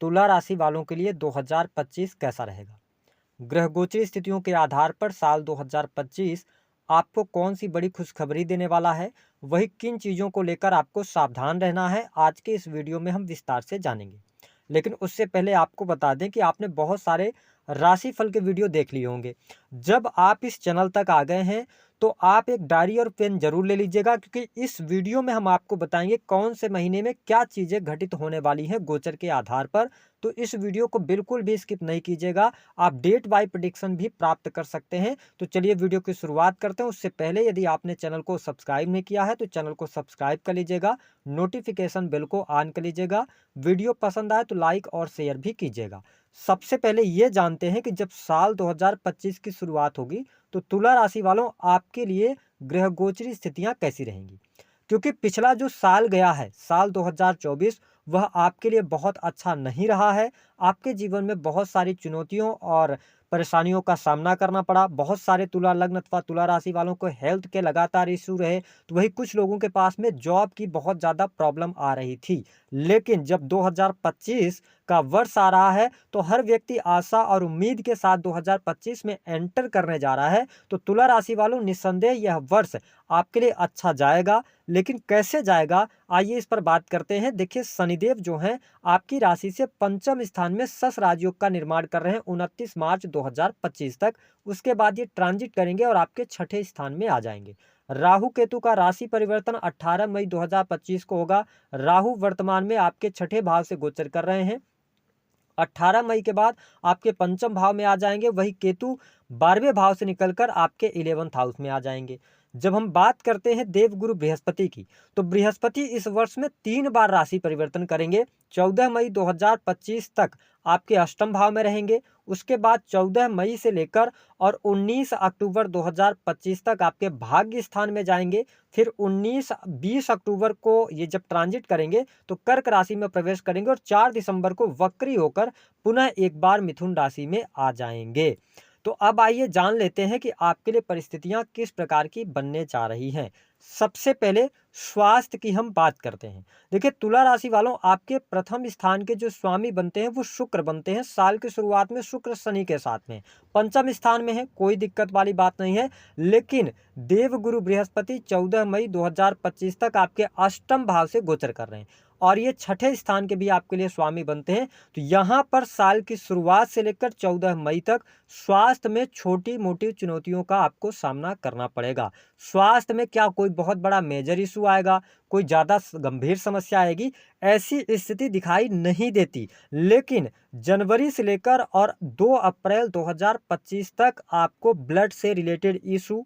तुला राशि वालों के लिए 2025 कैसा रहेगा। ग्रह गोचरी स्थितियों के आधार पर साल 2025 आपको कौन सी बड़ी खुशखबरी देने वाला है, वही किन चीज़ों को लेकर आपको सावधान रहना है, आज के इस वीडियो में हम विस्तार से जानेंगे। लेकिन उससे पहले आपको बता दें कि आपने बहुत सारे राशिफल के वीडियो देख लिए होंगे। जब आप इस चैनल तक आ गए हैं तो आप एक डायरी और पेन जरूर ले लीजिएगा, क्योंकि इस वीडियो में हम आपको बताएंगे कौन से महीने में क्या चीज़ें घटित होने वाली हैं गोचर के आधार पर। तो इस वीडियो को बिल्कुल भी स्किप नहीं कीजिएगा, आप डेट बाय प्रेडिक्शन भी प्राप्त कर सकते हैं। तो चलिए वीडियो की शुरुआत करते हैं। उससे पहले यदि आपने चैनल को सब्सक्राइब नहीं किया है तो चैनल को सब्सक्राइब कर लीजिएगा, नोटिफिकेशन बेल को ऑन कर लीजिएगा, वीडियो पसंद आए तो लाइक और शेयर भी कीजिएगा। सबसे पहले ये जानते हैं कि जब साल 2025 की शुरुआत होगी तो तुला राशि वालों आपके लिए ग्रह गोचरी स्थितियां कैसी रहेंगी। क्योंकि पिछला जो साल गया है, साल 2024, वह आपके लिए बहुत अच्छा नहीं रहा है। आपके जीवन में बहुत सारी चुनौतियों और परेशानियों का सामना करना पड़ा। बहुत सारे तुला लग्न अथवा तुला राशि वालों को हेल्थ के लगातार इशू रहे, तो वही कुछ लोगों के पास में जॉब की बहुत ज़्यादा प्रॉब्लम आ रही थी। लेकिन जब 2025 का वर्ष आ रहा है तो हर व्यक्ति आशा और उम्मीद के साथ 2025 में एंटर करने जा रहा है। तो तुला राशि वालों निस्संदेह यह वर्ष आपके लिए अच्छा जाएगा। लेकिन कैसे जाएगा, आइए इस पर बात करते हैं। देखिए, शनिदेव जो हैं आपकी राशि से पंचम स्थान में शश राजयोग का निर्माण कर रहे हैं 29 मार्च 2025 तक। उसके बाद ये ट्रांजिट करेंगे और आपके छठे स्थान में आ जाएंगे। राहु केतु का राशि परिवर्तन 18 मई 2025 को होगा। राहु वर्तमान में आपके छठे भाव से गोचर कर रहे हैं। 18 मई के बाद आपके पंचम भाव में आ जाएंगे। वही केतु 12वें भाव से निकलकर आपके 11th हाउस में आ जाएंगे। जब हम बात करते हैं देवगुरु बृहस्पति की, तो बृहस्पति इस वर्ष में 3 बार राशि परिवर्तन करेंगे। 14 मई 2025 तक आपके अष्टम भाव में रहेंगे। उसके बाद 14 मई से लेकर और 19 अक्टूबर 2025 तक आपके भाग्य स्थान में जाएंगे। फिर 19-20 अक्टूबर को ये जब ट्रांजिट करेंगे तो कर्क राशि में प्रवेश करेंगे और 4 दिसंबर को वक्री होकर पुनः एक बार मिथुन राशि में आ जाएंगे। तो अब आइए जान लेते हैं कि आपके लिए परिस्थितियां किस प्रकार की बनने जा रही हैं। सबसे पहले स्वास्थ्य की हम बात करते हैं। देखिए, तुला राशि वालों आपके प्रथम स्थान के जो स्वामी बनते हैं वो शुक्र बनते हैं। साल की शुरुआत में शुक्र शनि के साथ में पंचम स्थान में है, कोई दिक्कत वाली बात नहीं है। लेकिन देवगुरु बृहस्पति 14 मई 2025 तक आपके अष्टम भाव से गोचर कर रहे हैं और ये छठे स्थान के भी आपके लिए स्वामी बनते हैं। तो यहाँ पर साल की शुरुआत से लेकर 14 मई तक स्वास्थ्य में छोटी मोटी चुनौतियों का आपको सामना करना पड़ेगा। स्वास्थ्य में क्या कोई बहुत बड़ा मेजर इशू आएगा, कोई ज़्यादा गंभीर समस्या आएगी, ऐसी स्थिति दिखाई नहीं देती। लेकिन जनवरी से लेकर और 2 अप्रैल 2025 तक आपको ब्लड से रिलेटेड इशू,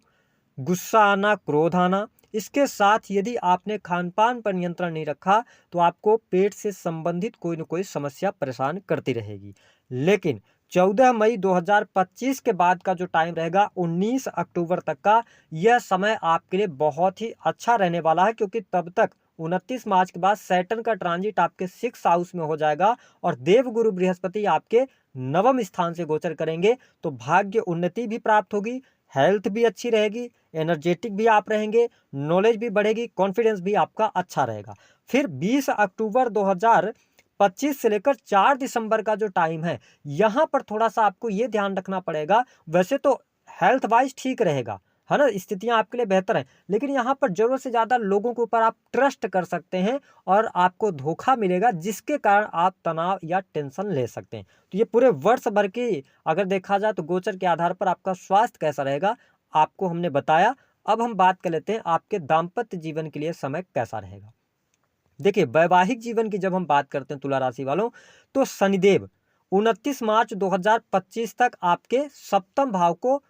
गुस्सा आना, क्रोध आना, इसके साथ यदि आपने खान पान पर नियंत्रण नहीं रखा तो आपको पेट से संबंधित कोई न कोई समस्या परेशान करती रहेगी। लेकिन 14 मई 2025 के बाद का जो टाइम रहेगा 19 अक्टूबर तक का, यह समय आपके लिए बहुत ही अच्छा रहने वाला है। क्योंकि तब तक 29 मार्च के बाद सैटर्न का ट्रांजिट आपके 6 हाउस में हो जाएगा और देवगुरु बृहस्पति आपके नवम स्थान से गोचर करेंगे। तो भाग्य उन्नति भी प्राप्त होगी, हेल्थ भी अच्छी रहेगी, एनर्जेटिक भी आप रहेंगे, नॉलेज भी बढ़ेगी, कॉन्फिडेंस भी आपका अच्छा रहेगा। फिर 20 अक्टूबर 2025 से लेकर 4 दिसंबर का जो टाइम है, यहाँ पर थोड़ा सा आपको ये ध्यान रखना पड़ेगा। वैसे तो हेल्थ वाइज ठीक रहेगा, है ना, स्थितियां आपके लिए बेहतर हैं, लेकिन यहाँ पर जरूरत से ज़्यादा लोगों के ऊपर आप ट्रस्ट कर सकते हैं और आपको धोखा मिलेगा, जिसके कारण आप तनाव या टेंशन ले सकते हैं। तो ये पूरे वर्ष भर की अगर देखा जाए तो गोचर के आधार पर आपका स्वास्थ्य कैसा रहेगा आपको हमने बताया। अब हम बात कर लेते हैं आपके दाम्पत्य जीवन के लिए समय कैसा रहेगा। देखिए, वैवाहिक जीवन की जब हम बात करते हैं तुला राशि वालों, तो शनिदेव 29 मार्च 2025 तक आपके सप्तम भाव को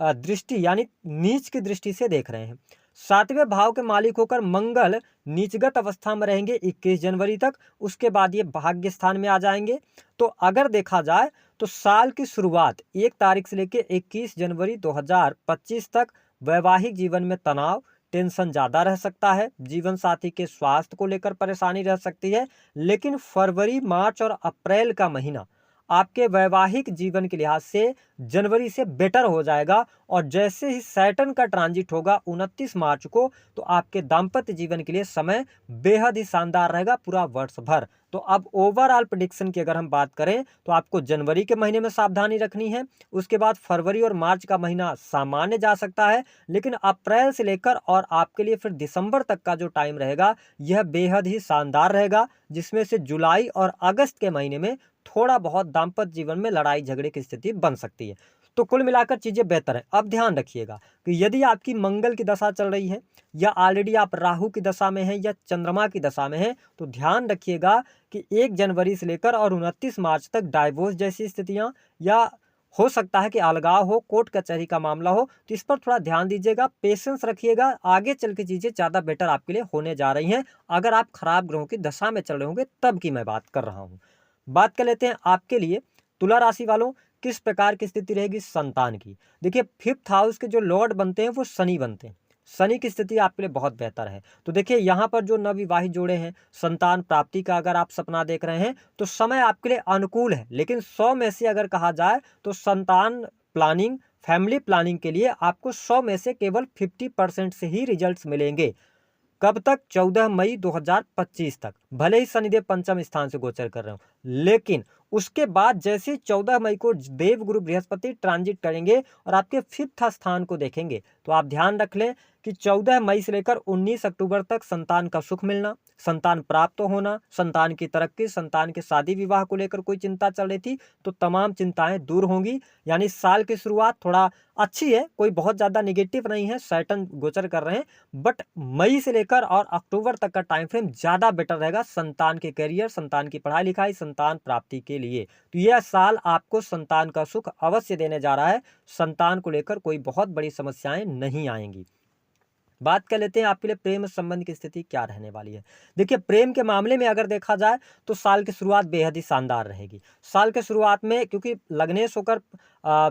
दृष्टि यानी नीच की दृष्टि से देख रहे हैं। 7वें भाव के मालिक होकर मंगल नीचगत अवस्था में रहेंगे 21 जनवरी तक। उसके बाद ये भाग्य स्थान में आ जाएंगे। तो अगर देखा जाए तो साल की शुरुआत 1 तारीख से लेकर 21 जनवरी 2025 तक वैवाहिक जीवन में तनाव, टेंशन ज़्यादा रह सकता है, जीवन साथी के स्वास्थ्य को लेकर परेशानी रह सकती है। लेकिन फरवरी, मार्च और अप्रैल का महीना आपके वैवाहिक जीवन के लिहाज से जनवरी से बेटर हो जाएगा। और जैसे ही सैटर्न का ट्रांजिट होगा 29 मार्च को, तो आपके दाम्पत्य जीवन के लिए समय बेहद ही शानदार रहेगा पूरा वर्ष भर। तो अब ओवरऑल प्रेडिक्शन की अगर हम बात करें तो आपको जनवरी के महीने में सावधानी रखनी है। उसके बाद फरवरी और मार्च का महीना सामान्य जा सकता है, लेकिन अप्रैल से लेकर और आपके लिए फिर दिसंबर तक का जो टाइम रहेगा यह बेहद ही शानदार रहेगा, जिसमें से जुलाई और अगस्त के महीने में थोड़ा बहुत दाम्पत्य जीवन में लड़ाई झगड़े की स्थिति बन सकती है। तो कुल मिलाकर चीजें बेहतर है। अब ध्यान रखिएगा कि यदि आपकी मंगल की दशा चल रही है या ऑलरेडी आप राहु की दशा में हैं या चंद्रमा की दशा में हैं, तो ध्यान रखिएगा कि 1 जनवरी से लेकर और 29 मार्च तक डाइवोर्स जैसी स्थितियां या हो सकता है कि अलगाव हो, कोर्ट कचहरी का मामला हो, तो इस पर थोड़ा ध्यान दीजिएगा, पेशेंस रखिएगा। आगे चल के चीजें ज्यादा बेटर आपके लिए होने जा रही हैं अगर आप खराब ग्रहों की दशा में चल रहे होंगे, तब की मैं बात कर रहा हूं। बात कर लेते हैं आपके लिए तुला राशि वालों किस प्रकार की स्थिति रहेगी संतान की। देखिए 5th हाउस के जो लॉर्ड बनते हैं वो शनि बनते हैं। शनि की स्थिति आपके लिए बहुत बेहतर है। तो देखिए यहाँ पर जो नवविवाहित जोड़े हैं, संतान प्राप्ति का अगर आप सपना देख रहे हैं तो समय आपके लिए अनुकूल है, लेकिन 100 में से अगर कहा जाए तो संतान प्लानिंग, फैमिली प्लानिंग के लिए आपको 100 में से केवल 50% से ही रिजल्ट्स मिलेंगे। कब तक? 14 मई 2025 तक। भले ही शनिदेव पंचम स्थान से गोचर कर रहे हो, लेकिन उसके बाद जैसे ही 14 मई को देवगुरु बृहस्पति ट्रांजिट करेंगे और आपके 5th स्थान को देखेंगे, तो आप ध्यान रख लें कि 14 मई से लेकर 19 अक्टूबर तक संतान का सुख मिलना, संतान प्राप्त होना, संतान की तरक्की, संतान के शादी विवाह को लेकर कोई चिंता चल रही थी तो तमाम चिंताएं दूर होंगी। यानी साल की शुरुआत थोड़ा अच्छी है, कोई बहुत ज्यादा निगेटिव नहीं है, सैटर्न गोचर कर रहे हैं, बट मई से लेकर और अक्टूबर तक का टाइम फ्रेम ज्यादा बेटर रहेगा संतान के करियर, संतान की पढ़ाई लिखाई, संतान प्राप्ति के लिए। तो यह साल आपको संतान का सुख अवश्य देने जा रहा है। संतान को लेकर कोई बहुत बड़ी समस्याएं नहीं आएंगी। बात कर लेते हैं आपके लिए प्रेम संबंध की स्थिति क्या रहने वाली है। देखिए प्रेम के मामले में अगर देखा जाए तो साल की शुरुआत बेहद ही शानदार रहेगी। साल के शुरुआत में क्योंकि लग्नेश होकर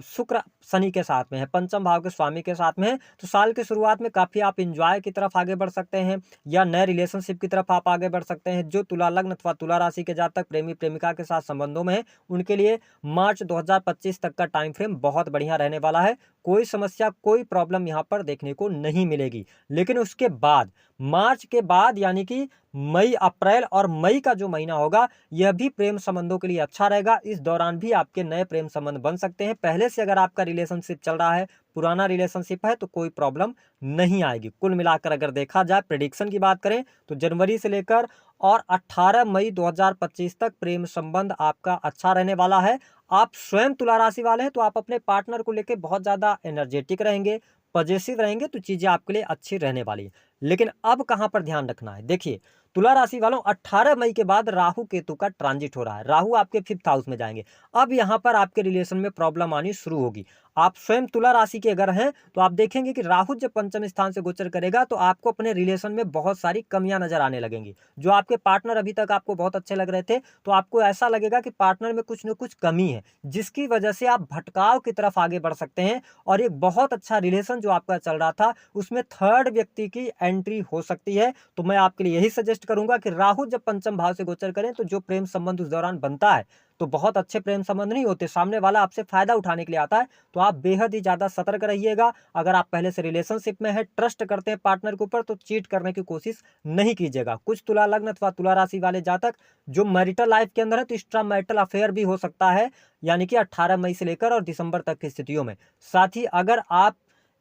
शुक्र शनि के साथ में है, पंचम भाव के स्वामी के साथ में है, तो साल की शुरुआत में काफी आप इंजॉय की तरफ आगे बढ़ सकते हैं या नए रिलेशनशिप की तरफ आप आगे बढ़ सकते हैं। जो तुला लग्न अथवा तुला राशि के जातक प्रेमी प्रेमिका के साथ संबंधों में है, उनके लिए मार्च 2025 तक का टाइम फ्रेम बहुत बढ़िया रहने वाला है। कोई समस्या, कोई प्रॉब्लम यहाँ पर देखने को नहीं मिलेगी। लेकिन उसके बाद मार्च के बाद यानी कि मई, अप्रैल और मई का जो महीना होगा यह भी प्रेम संबंधों के लिए अच्छा रहेगा। इस दौरान भी आपके नए प्रेम संबंध बन सकते हैं। पहले से अगर आपका रिलेशनशिप चल रहा है, पुराना रिलेशनशिप है, तो कोई प्रॉब्लम नहीं आएगी। कुल मिलाकर अगर देखा जाए प्रेडिक्शन की बात करें तो जनवरी से लेकर और 18 मई 2025 तक प्रेम संबंध आपका अच्छा रहने वाला है। आप स्वयं तुला राशि वाले हैं तो आप अपने पार्टनर को लेकर बहुत ज्यादा एनर्जेटिक रहेंगे, पॉजिटिव रहेंगे, तो चीजें आपके लिए अच्छी रहने वाली है। लेकिन अब कहां पर ध्यान रखना है, देखिए तुला राशि वालों 18 मई के बाद राहु केतु का ट्रांजिट हो रहा है। राहु आपके 5th हाउस में जाएंगे। अब यहां पर आपके रिलेशन में प्रॉब्लम आनी शुरू होगी। आप स्वयं तुला राशि के अगर हैं तो आप देखेंगे कि राहु जब पंचम स्थान से गोचर करेगा तो आपको अपने रिलेशन में बहुत सारी कमियां नजर आने लगेंगी। जो आपके पार्टनर अभी तक आपको बहुत अच्छे लग रहे थे, तो आपको ऐसा लगेगा कि पार्टनर में कुछ न कुछ कमी है, जिसकी वजह से आप भटकाव की तरफ आगे बढ़ सकते हैं और एक बहुत अच्छा रिलेशन जो आपका चल रहा था उसमें थर्ड व्यक्ति की एंट्री हो सकती है। तो मैं आपके लिए यही सजेस्ट करूंगा कि राहु जब पंचम भाव से गोचर करें तो जो प्रेम संबंध उस दौरान बनता है तो बहुत अच्छे प्रेम संबंध नहीं होते, सामने वाला आपसे फायदा उठाने के लिए आता है, तो आप बेहद ही ज्यादा सतर्क रहिएगा। अगर आप पहले से रिलेशनशिप में है, ट्रस्ट करते हैं पार्टनर के ऊपर, तो चीट करने की कोशिश नहीं कीजिएगा। कुछ तुला लग्न अथवा तुला राशि वाले जातक जो मैरिटल लाइफ के अंदर है तो एक्स्ट्रा मैरिटल अफेयर भी हो सकता है, यानी कि 18 मई से लेकर और दिसंबर तक की स्थितियों में। साथ ही अगर आप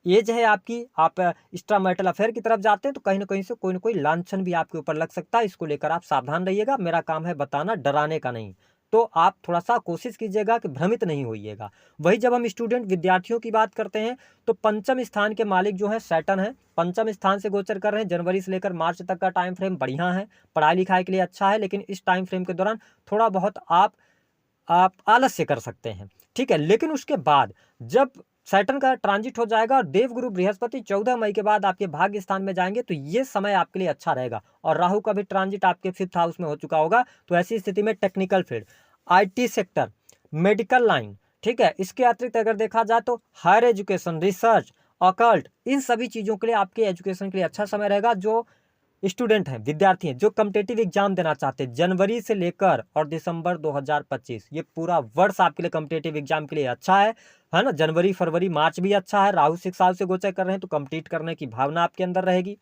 एज है आपकी, आप एक्स्ट्रा मैरिटल अफेयर की तरफ जाते हैं तो कहीं ना कहीं से कोई ना कोई लांछन भी आपके ऊपर लग सकता है। इसको लेकर आप सावधान रहिएगा। मेरा काम है बताना, डराने का नहीं। तो आप थोड़ा सा कोशिश कीजिएगा कि भ्रमित नहीं होइएगा। वही जब हम स्टूडेंट विद्यार्थियों की बात करते हैं तो पंचम स्थान के मालिक जो है सैटर्न है, पंचम स्थान से गोचर कर रहे हैं। जनवरी से लेकर मार्च तक का टाइम फ्रेम बढ़िया है, पढ़ाई लिखाई के लिए अच्छा है, लेकिन इस टाइम फ्रेम के दौरान थोड़ा बहुत आप आलस्य कर सकते हैं, ठीक है। लेकिन उसके बाद जब सैटर्न का ट्रांजिट हो जाएगा और देवगुरु बृहस्पति 14 मई के बाद आपके भाग्य स्थान में जाएंगे तो ये समय आपके लिए अच्छा रहेगा। और राहु का भी ट्रांजिट आपके 5th हाउस में हो चुका होगा। तो ऐसी स्थिति में technical field, IT sector, medical line, ठीक है, इसके अतिरिक्त अगर देखा जाए तो हायर एजुकेशन, रिसर्च, ऑकल्ट, इन सभी चीजों के लिए आपके एजुकेशन के लिए अच्छा समय रहेगा। जो स्टूडेंट हैं, विद्यार्थी हैं, जो कम्पिटेटिव एग्जाम देना चाहते हैं, जनवरी से लेकर और दिसंबर 2025 ये पूरा वर्ष आपके लिए कम्पिटेटिव एग्जाम के लिए अच्छा है ना। जनवरी, फरवरी, मार्च भी अच्छा है। राहु 6 साल से गोचर कर रहे हैं तो कम्पीट करने की भावना आपके अंदर रहेगी।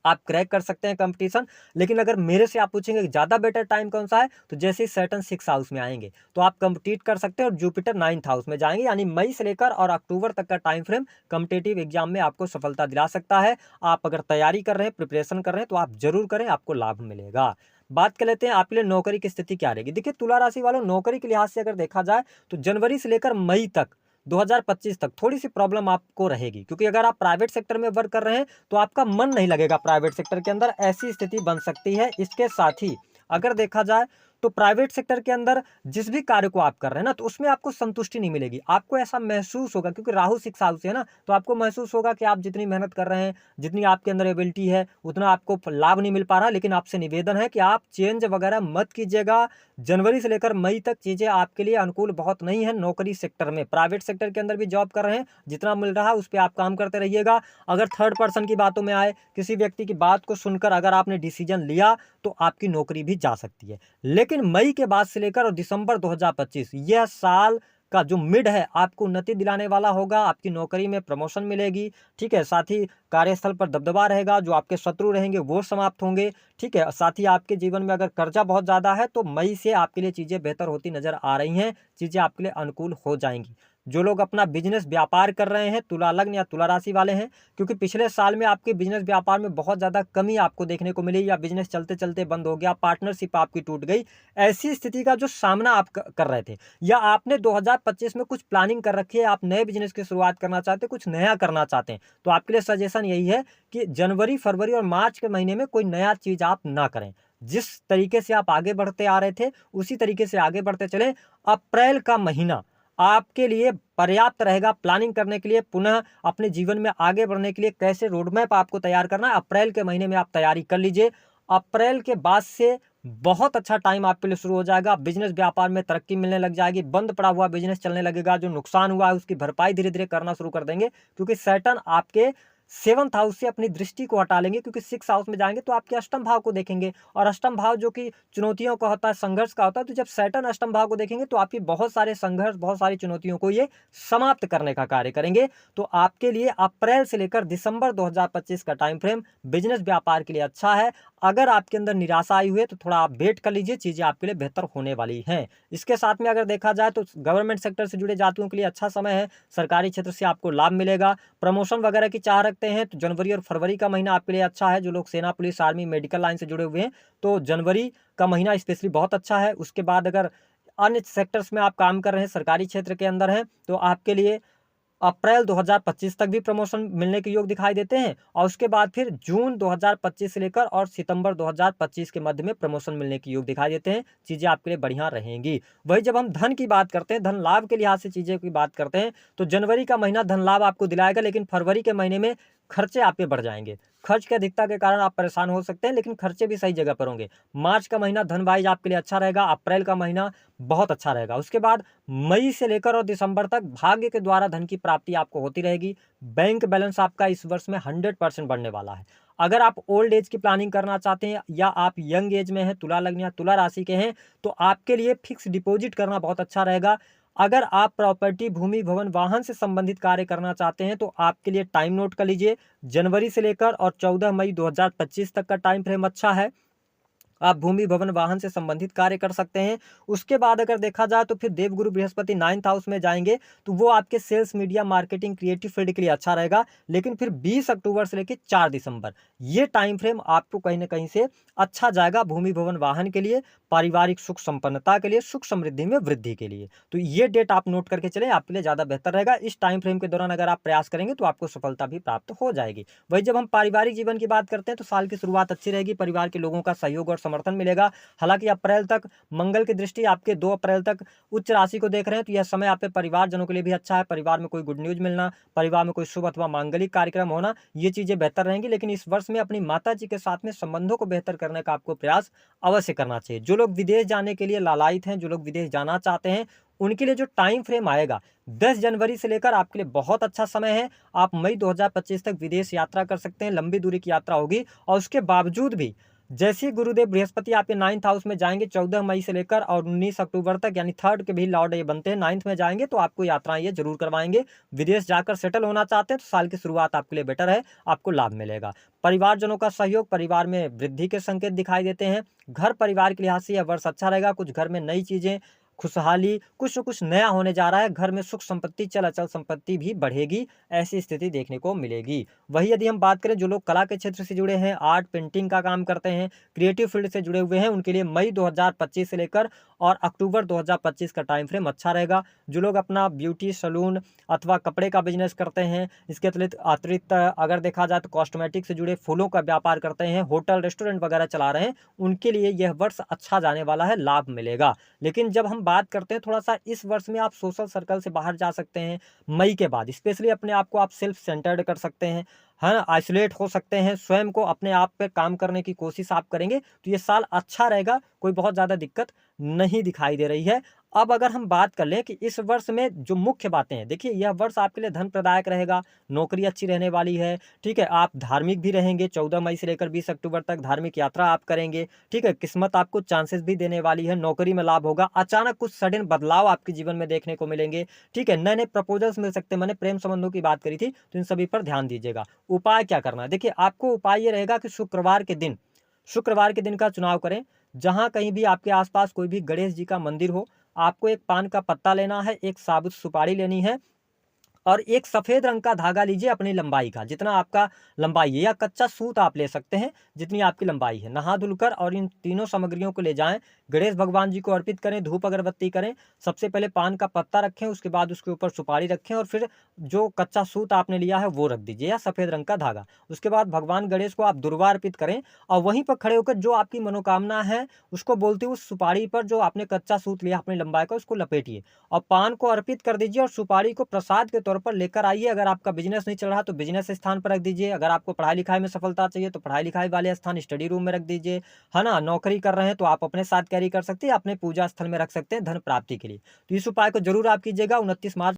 आप क्रैक कर सकते हैं कंपटीशन। लेकिन अगर मेरे से आप पूछेंगे कि ज़्यादा बेटर टाइम कौन सा है, तो जैसे ही सैटर्न 6 हाउस में आएंगे तो आप कम्पीट कर सकते हैं और जुपिटर 9th हाउस में जाएंगे, यानी मई से लेकर और अक्टूबर तक का टाइम फ्रेम कम्पिटेटिव एग्जाम में आपको सफलता दिला सकता है। आप अगर तैयारी कर रहे हैं, प्रिपरेशन कर रहे हैं, तो आप जरूर करें, आपको लाभ मिलेगा। बात कर लेते हैं आपके लिए नौकरी की स्थिति क्या रहेगी। देखिए तुला राशि वालों, नौकरी के लिहाज से अगर देखा जाए तो जनवरी से लेकर मई तक 2025 तक थोड़ी सी प्रॉब्लम आपको रहेगी, क्योंकि अगर आप प्राइवेट सेक्टर में वर्क कर रहे हैं तो आपका मन नहीं लगेगा प्राइवेट सेक्टर के अंदर, ऐसी स्थिति बन सकती है। इसके साथ ही अगर देखा जाए तो प्राइवेट सेक्टर के अंदर जिस भी कार्य को आप कर रहे हैं ना, तो उसमें आपको संतुष्टि नहीं मिलेगी। आपको ऐसा महसूस होगा, क्योंकि राहु 6 हाउस से है ना, तो आपको महसूस होगा कि आप जितनी मेहनत कर रहे हैं, जितनी आपके अंदर एबिलिटी है, उतना आपको लाभ नहीं मिल पा रहा। लेकिन आपसे निवेदन है कि आप चेंज वगैरह मत कीजिएगा। जनवरी से लेकर मई तक चीज़ें आपके लिए अनुकूल बहुत नहीं है। नौकरी सेक्टर में, प्राइवेट सेक्टर के अंदर भी जॉब कर रहे हैं, जितना मिल रहा है उस पर आप काम करते रहिएगा। अगर थर्ड पर्सन की बातों में आए, किसी व्यक्ति की बात को सुनकर अगर आपने डिसीजन लिया तो आपकी नौकरी भी जा सकती है। लेकिन मई के बाद से लेकर और दिसंबर 2025 यह साल का जो मिड है आपको उन्नति दिलाने वाला होगा। आपकी नौकरी में प्रमोशन मिलेगी, ठीक है। साथ ही कार्यस्थल पर दबदबा रहेगा, जो आपके शत्रु रहेंगे वो समाप्त होंगे, ठीक है। साथ ही आपके जीवन में अगर कर्जा बहुत ज़्यादा है तो मई से आपके लिए चीज़ें बेहतर होती नजर आ रही हैं, चीज़ें आपके लिए अनुकूल हो जाएंगी। जो लोग अपना बिजनेस व्यापार कर रहे हैं, तुला लग्न या तुला राशि वाले हैं, क्योंकि पिछले साल में आपके बिजनेस व्यापार में बहुत ज़्यादा कमी आपको देखने को मिली, या बिजनेस चलते चलते बंद हो गया, पार्टनरशिप आपकी टूट गई, ऐसी स्थिति का जो सामना आप कर रहे थे, या आपने 2025 में कुछ प्लानिंग कर रखी है, आप नए बिजनेस की शुरुआत करना चाहते हैं, कुछ नया करना चाहते हैं, तो आपके लिए सजेशन यही है कि जनवरी, फरवरी और मार्च के महीने में कोई नया चीज़ आप ना करें। जिस तरीके से आप आगे बढ़ते आ रहे थे उसी तरीके से आगे बढ़ते चले। अप्रैल का महीना आपके लिए पर्याप्त रहेगा प्लानिंग करने के लिए, पुनः अपने जीवन में आगे बढ़ने के लिए कैसे रोड मैप आपको तैयार करना है, अप्रैल के महीने में आप तैयारी कर लीजिए। अप्रैल के बाद से बहुत अच्छा टाइम आपके लिए शुरू हो जाएगा। बिजनेस व्यापार में तरक्की मिलने लग जाएगी, बंद पड़ा हुआ बिजनेस चलने लगेगा, जो नुकसान हुआ है उसकी भरपाई धीरे धीरे करना शुरू कर देंगे, क्योंकि सैटर्न आपके 7th हाउस से अपनी दृष्टि को हटा लेंगे, क्योंकि 6 हाउस में जाएंगे तो आपके अष्टम भाव को देखेंगे, और अष्टम भाव जो कि चुनौतियों का होता है, संघर्ष का होता है। तो जब सैटर्न अष्टम भाव को देखेंगे तो आपकी बहुत सारे संघर्ष, बहुत सारी चुनौतियों को ये समाप्त करने का कार्य करेंगे। तो आपके लिए अप्रैल से लेकर दिसंबर 2025 का टाइम फ्रेम बिजनेस व्यापार के लिए अच्छा है। अगर आपके अंदर निराशा आई हुई है तो थोड़ा आप वेट कर लीजिए, चीज़ें आपके लिए बेहतर होने वाली हैं। इसके साथ में अगर देखा जाए तो गवर्नमेंट सेक्टर से जुड़े जातियों के लिए अच्छा समय है, सरकारी क्षेत्र से आपको लाभ मिलेगा। प्रमोशन वगैरह की चाह रखते हैं तो जनवरी और फरवरी का महीना आपके लिए अच्छा है। जो लोग सेना, पुलिस, आर्मी, मेडिकल लाइन से जुड़े हुए हैं तो जनवरी का महीना स्पेशली बहुत अच्छा है। उसके बाद अगर अन्य सेक्टर्स में आप काम कर रहे हैं, सरकारी क्षेत्र के अंदर हैं, तो आपके लिए अप्रैल 2025 तक भी प्रमोशन मिलने के योग दिखाई देते हैं, और उसके बाद फिर जून 2025 से लेकर और सितंबर 2025 के मध्य में प्रमोशन मिलने के योग दिखाई देते हैं। चीज़ें आपके लिए बढ़िया रहेंगी। वही जब हम धन की बात करते हैं, धन लाभ के लिहाज से चीज़ें की बात करते हैं, तो जनवरी का महीना धन लाभ आपको दिलाएगा, लेकिन फरवरी के महीने में खर्चे आपके बढ़ जाएंगे। खर्च की अधिकता के कारण आप परेशान हो सकते हैं, लेकिन खर्चे भी सही जगह पर होंगे। मार्च का महीना धन वाइज आपके लिए अच्छा रहेगा, अप्रैल का महीना बहुत अच्छा रहेगा। उसके बाद मई से लेकर और दिसंबर तक भाग्य के द्वारा धन की प्राप्ति आपको होती रहेगी। बैंक बैलेंस आपका इस वर्ष में 100% बढ़ने वाला है। अगर आप ओल्ड एज की प्लानिंग करना चाहते हैं, या आप यंग एज में हैं, तुला लग्न या तुला राशि के हैं, तो आपके लिए फिक्स डिपॉजिट करना बहुत अच्छा रहेगा। अगर आप प्रॉपर्टी, भूमि, भवन, वाहन से संबंधित कार्य करना चाहते हैं तो आपके लिए टाइम नोट कर लीजिए। जनवरी से लेकर और 14 मई 2025 तक का टाइम फ्रेम अच्छा है, आप भूमि, भवन, वाहन से संबंधित कार्य कर सकते हैं। उसके बाद अगर देखा जाए तो फिर देवगुरु बृहस्पति 9th हाउस में जाएंगे, तो वो आपके sales, media, marketing, creative field के लिए अच्छा रहेगा। लेकिन फिर 20 अक्टूबर से लेकर 4 दिसंबर ये टाइम फ्रेम आपको कहीं ना कहीं से अच्छा जाएगा, भूमि, भवन, वाहन के लिए, पारिवारिक सुख संपन्नता के लिए, सुख समृद्धि में वृद्धि के लिए। तो ये डेट आप नोट करके चलें, आपके लिए ज़्यादा बेहतर रहेगा। इस टाइम फ्रेम के दौरान अगर आप प्रयास करेंगे तो आपको सफलता भी प्राप्त हो जाएगी। वही जब हम पारिवारिक जीवन की बात करते हैं तो साल की शुरुआत अच्छी रहेगी, परिवार के लोगों का सहयोग और समर्थन मिलेगा। हालांकि अप्रैल तक मंगल की दृष्टि आपके 2 अप्रैल तक उच्च राशि को देख रहे हैं, तो यह समय आपके परिवारजनों के लिए भी अच्छा है। परिवार में कोई गुड न्यूज मिलना, परिवार में कोई शुभ अथवा मांगलिक कार्यक्रम होना, ये चीजें बेहतर रहेंगी। लेकिन इस वर्ष में अपनी माता जी के साथ में संबंधों को बेहतर करने का आपको प्रयास अवश्य करना चाहिए। जो लोग विदेश जाने के लिए लालायित हैं, जो लोग विदेश जाना चाहते हैं, उनके लिए जो टाइम फ्रेम आएगा 10 जनवरी से लेकर आपके लिए बहुत अच्छा समय है। आप मई 2025 तक विदेश यात्रा कर सकते हैं, लंबी दूरी की यात्रा होगी। और उसके बावजूद भी जैसे ही गुरुदेव बृहस्पति आपके 9th हाउस में जाएंगे 14 मई से लेकर और 19 अक्टूबर तक, यानी थर्ड के भी लॉर्ड ये बनते हैं, 9th में जाएंगे तो आपको यात्राएं ये जरूर करवाएंगे। विदेश जाकर सेटल होना चाहते हैं तो साल की शुरुआत आपके लिए बेटर है, आपको लाभ मिलेगा। परिवारजनों का सहयोग, परिवार में वृद्धि के संकेत दिखाई देते हैं। घर परिवार के लिहाज से यह वर्ष अच्छा रहेगा। कुछ घर में नई चीजें, खुशहाली, कुछ न कुछ नया होने जा रहा है। घर में सुख संपत्ति, चल अचल संपत्ति भी बढ़ेगी, ऐसी स्थिति देखने को मिलेगी। वही यदि हम बात करें जो लोग कला के क्षेत्र से जुड़े हैं, आर्ट पेंटिंग का काम करते हैं, क्रिएटिव फील्ड से जुड़े हुए हैं, उनके लिए मई 2025 से लेकर और अक्टूबर 2025 का टाइम फ्रेम अच्छा रहेगा। जो लोग अपना ब्यूटी सैलून अथवा कपड़े का बिजनेस करते हैं, इसके अतिरिक्त अगर देखा जाए तो कॉस्मेटिक से जुड़े फूलों का व्यापार करते हैं, होटल रेस्टोरेंट वगैरह चला रहे हैं, उनके लिए यह वर्ष अच्छा जाने वाला है, लाभ मिलेगा। लेकिन जब हम बात करते हैं थोड़ा सा इस वर्ष में आप सोशल सर्कल से बाहर जा सकते हैं। मई के बाद स्पेशली अपने आप को आप सेल्फ सेंटर्ड कर सकते हैं, है ना, आइसोलेट हो सकते हैं, स्वयं को अपने आप पे काम करने की कोशिश आप करेंगे तो ये साल अच्छा रहेगा, कोई बहुत ज़्यादा दिक्कत नहीं दिखाई दे रही है। अब अगर हम बात कर लें कि इस वर्ष में जो मुख्य बातें हैं, देखिए यह वर्ष आपके लिए धन प्रदायक रहेगा, नौकरी अच्छी रहने वाली है, ठीक है, आप धार्मिक भी रहेंगे, 14 मई से लेकर 20 अक्टूबर तक धार्मिक यात्रा आप करेंगे, ठीक है, किस्मत आपको चांसेस भी देने वाली है, नौकरी में लाभ होगा, अचानक कुछ सडन बदलाव आपके जीवन में देखने को मिलेंगे, ठीक है, नए नए प्रपोजल्स मिल सकते हैं। मैंने प्रेम संबंधों की बात करी थी तो इन सभी पर ध्यान दीजिएगा। उपाय क्या करना है, देखिए आपको उपाय ये रहेगा कि शुक्रवार के दिन का चुनाव करें। जहां कहीं भी आपके आसपास कोई भी गणेश जी का मंदिर हो, आपको एक पान का पत्ता लेना है, एक साबुत सुपारी लेनी है और एक सफ़ेद रंग का धागा लीजिए अपनी लंबाई का, जितना आपका लंबाई है, या कच्चा सूत आप ले सकते हैं जितनी आपकी लंबाई है। नहा धुलकर और इन तीनों सामग्रियों को ले जाएं, गणेश भगवान जी को अर्पित करें, धूप अगरबत्ती करें। सबसे पहले पान का पत्ता रखें, उसके बाद उसके ऊपर सुपारी रखें और फिर जो कच्चा सूत आपने लिया है वो रख दीजिए, या सफ़ेद रंग का धागा। उसके बाद भगवान गणेश को आप दुर्वा अर्पित करें और वहीं पर खड़े होकर जो आपकी मनोकामना है उसको बोलते हुए उस सुपारी पर जो आपने कच्चा सूत लिया अपनी लंबाई का, उसको लपेटिए और पान को अर्पित कर दीजिए और सुपारी को प्रसाद के तौर पर लेकर आइए। अगर आपका बिजनेस नहीं चल रहा तो बिजनेस स्थान पर रख दीजिए, अगर आपको पढ़ाई लिखाई में सफलता चाहिए तो पढ़ाई लिखाई वाले स्थान स्टडी रूम में रख दीजिए, है ना, नौकरी कर रहे हैं तो आप अपने साथ कैरी कर सकते हैं, अपने पूजा स्थल में रख सकते हैं धन प्राप्ति के लिए। तो इस उपाय को जरूर आप कीजिएगा। 29 मार्च